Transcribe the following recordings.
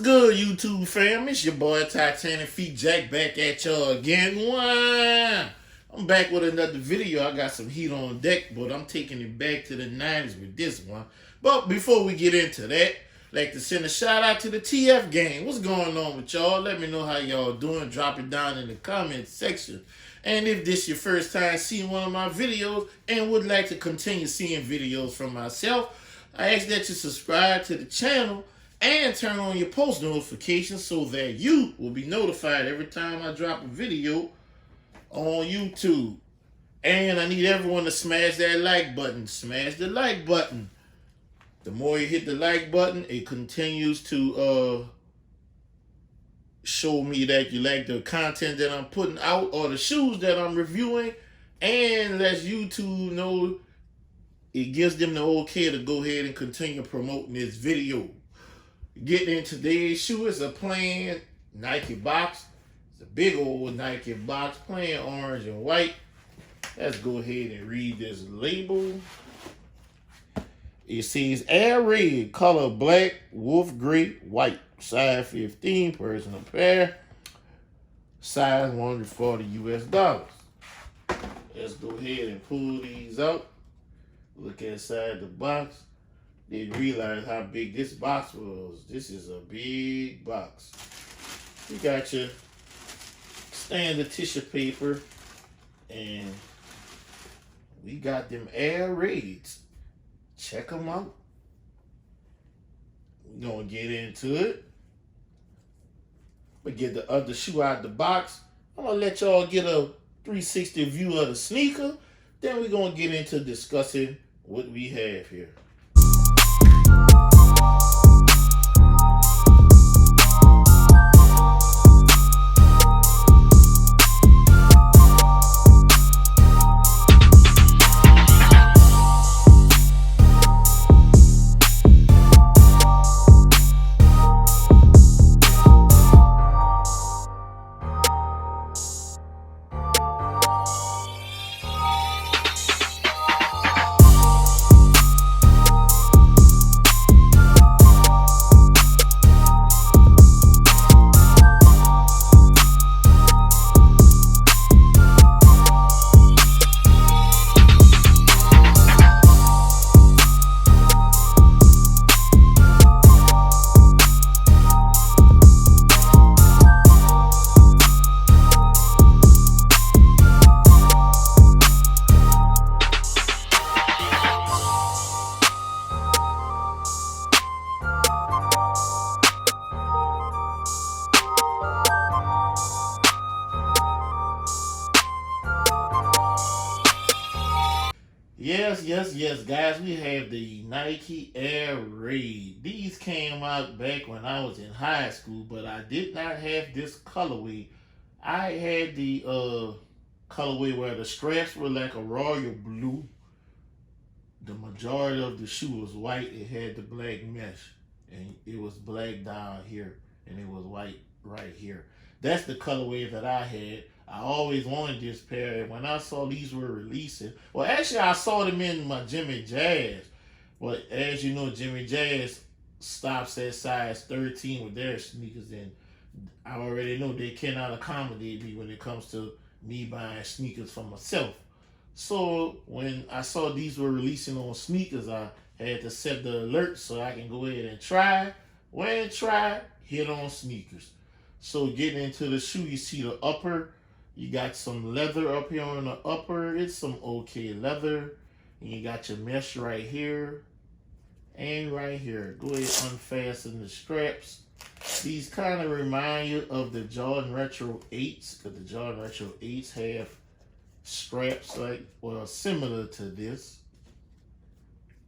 good, YouTube fam? It's your boy TitanicFeet Jack back at y'all again. Wow. I'm back with another video. I got some heat on deck, but I'm taking it back to the 90s with this one. But before we get into that, I'd like to send a shout out to the TF gang. What's going on with y'all? Let me know how y'all doing. Drop it down in the comment section. And if this your first time seeing one of my videos and would like to continue seeing videos from myself, I ask that you subscribe to the channel and turn on your post notifications so that you will be notified every time I drop a video on YouTube. And I need everyone to smash that like button. Smash the like button. The more you hit the like button, it continues to show me that you like the content that I'm putting out or the shoes that I'm reviewing, and lets YouTube know, it gives them the okay to go ahead and continue promoting this video. Getting in today's shoe is a plain Nike box. It's a big old Nike box, plain orange and white. Let's go ahead and read this label. It says Air Raid, color black, wolf gray, white, size 15, personal pair, size $140 US. Let's go ahead and pull these out. Look inside the box. Didn't realize how big this box was. This is a big box. You got your standard tissue paper, and we got them Air Raids. Check them out. We're gonna get into it. But get the other shoe out the box. I'm gonna let y'all get a 360 view of the sneaker. Then we're gonna get into discussing what we have here. Yes, guys, we have the Nike Air Raid. These came out back when I was in high school, but I did not have this colorway. I had the colorway where the straps were like a royal blue. The majority of the shoe was white. It had the black mesh, and it was black down here, and it was white right here. That's the colorway that I had. I always wanted this pair, and when I saw these were releasing, well, actually, I saw them in my Jimmy Jazz, but as you know, Jimmy Jazz stops at size 13 with their sneakers, and I already know they cannot accommodate me when it comes to me buying sneakers for myself. So when I saw these were releasing on sneakers, I had to set the alert so I can go ahead and try, hit on sneakers. So getting into the shoe, you see the upper. You got some leather up here on the upper. It's some okay leather. And you got your mesh right here and right here. Go ahead and unfasten the straps. These kind of remind you of the Jordan Retro 8s, because the Jordan Retro 8s have straps like, well, similar to this.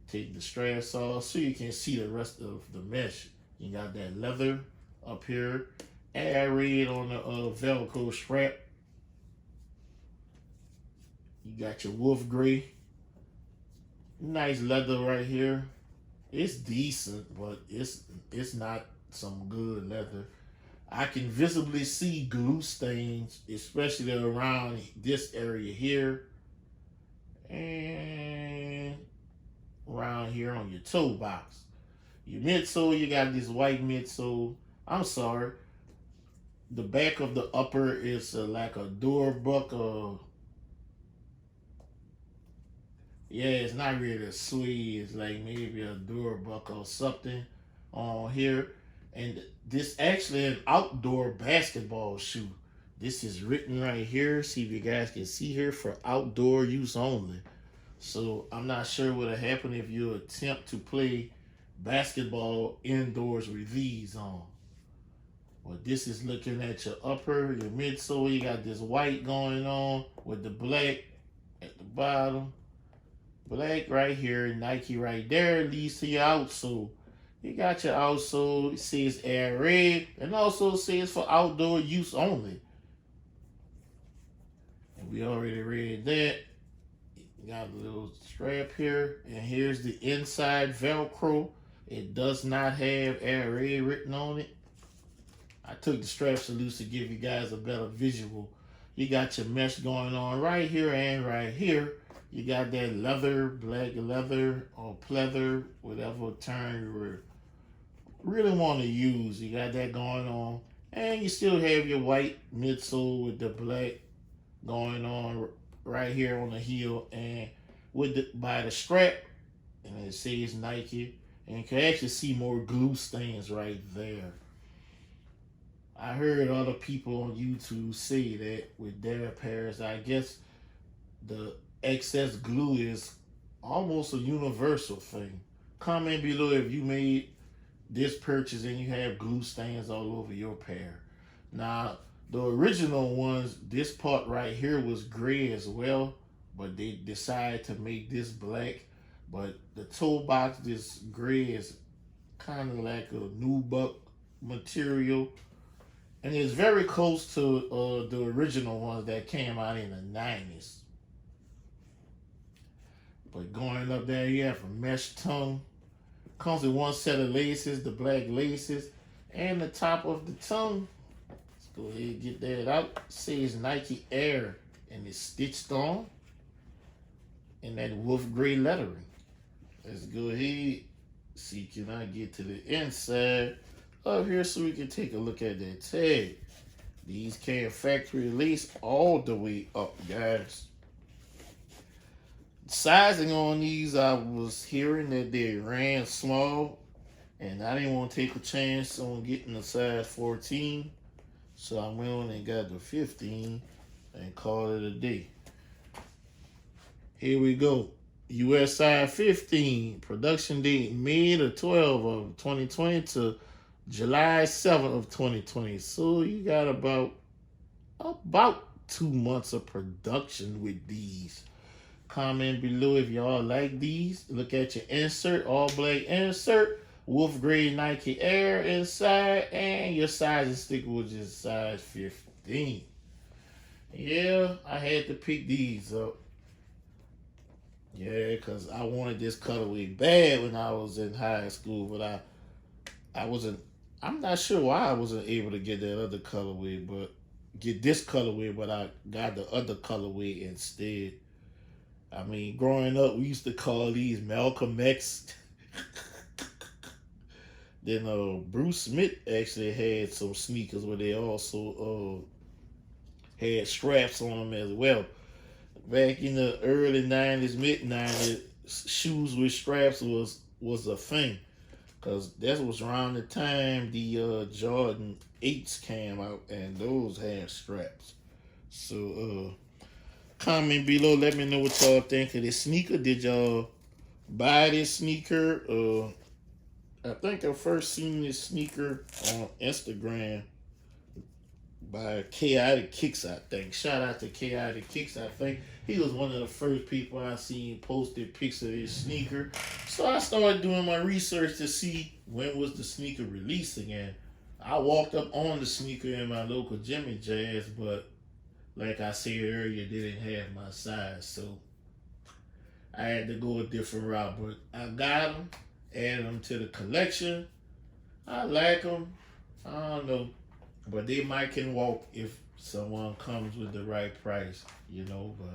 Take the straps off so you can see the rest of the mesh. You got that leather up here. Air Raid on the Velcro strap. You got your wolf gray. Nice leather right here. It's decent, but it's not some good leather. I can visibly see glue stains, especially around this area here. And around here on your toe box. Your midsole, you got this white midsole. I'm sorry. The back of the upper is like a door buckle. Yeah, it's not really a suede. It's like maybe a door buckle or something on here. And this actually an outdoor basketball shoe. This is written right here. See if you guys can see here, for outdoor use only. So I'm not sure what'll happen if you attempt to play basketball indoors with these on. Well, this is looking at your upper, your midsole. You got this white going on with the black at the bottom. Black right here, Nike right there leads to your outsole. You got your outsole, it says air raid, and also says for outdoor use only. And we already read that. You got a little strap here, and here's the inside Velcro. It does not have air raid written on it. I took the straps loose to give you guys a better visual. You got your mesh going on right here and right here. You got that leather, black leather, or pleather, whatever term you really want to use. You got that going on. And you still have your white midsole with the black going on right here on the heel. And by the strap, and it says Nike. And you can actually see more glue stains right there. I heard other people on YouTube say that with their pairs. I guess the excess glue is almost a universal thing. Comment below if you made this purchase and you have glue stains all over your pair. Now, the original ones, this part right here was gray as well, but they decided to make this black. But the toe box, this gray, is kind of like a nubuck material. And it's very close to the original ones that came out in the 90s. But going up there, you have a mesh tongue. Comes with one set of laces, the black laces, and the top of the tongue. Let's go ahead and get that out. It says Nike Air, and it's stitched on in that wolf gray lettering. Let's go ahead. See, can I get to the inside up here so we can take a look at that tag? These came factory lace all the way up, guys. Sizing on these, I was hearing that they ran small, and I didn't want to take a chance on getting a size 14, so I went on and got the 15 and called it a day. Here we go. US size 15, production date May the 12th of 2020 to July 7th of 2020. So you got about 2 months of production with these. Comment below if y'all like these. Look at your insert, all black insert, wolf gray Nike Air inside, and your sizing sticker was just size 15. Yeah, I had to pick these up. Yeah, because I wanted this colorway bad when I was in high school, but I'm not sure why I wasn't able to get that other colorway, get this colorway, but I got the other colorway instead. I mean, growing up, we used to call these Malcolm X. Then Bruce Smith actually had some sneakers where they also had straps on them as well. Back in the early 90s, mid 90s, shoes with straps was a thing. Because that was around the time the Jordan 8s came out, and those had straps. So, comment below, let me know what y'all think of this sneaker. Did y'all buy this sneaker? I think I first seen this sneaker on Instagram by Chaotic Kicks, I think. Shout out to Chaotic Kicks, I think. He was one of the first people I seen posted pics of his sneaker. So I started doing my research to see when was the sneaker releasing, and I walked up on the sneaker in my local Jimmy Jazz, but like I said earlier, they didn't have my size, so I had to go a different route. But I got them, added them to the collection. I like them. I don't know, but they might can walk if someone comes with the right price, you know. But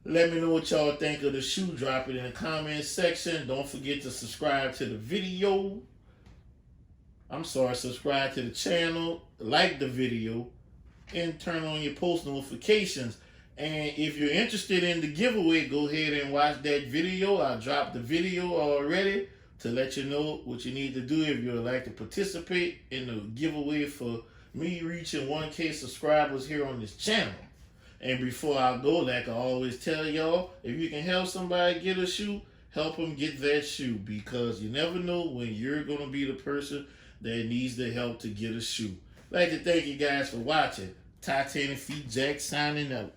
let me know what y'all think of the shoe. Drop it in the comment section. Don't forget to subscribe to the video. subscribe to the channel, like the video, and turn on your post notifications. And if you're interested in the giveaway, go ahead and watch that video. I dropped the video already to let you know what you need to do if you would like to participate in the giveaway for me reaching 1K subscribers here on this channel. And before I go, like I always tell y'all, if you can help somebody get a shoe, help them get that shoe, because you never know when you're going to be the person that needs the help to get a shoe. I'd like to thank you guys for watching. TitanicFeet Jack signing out.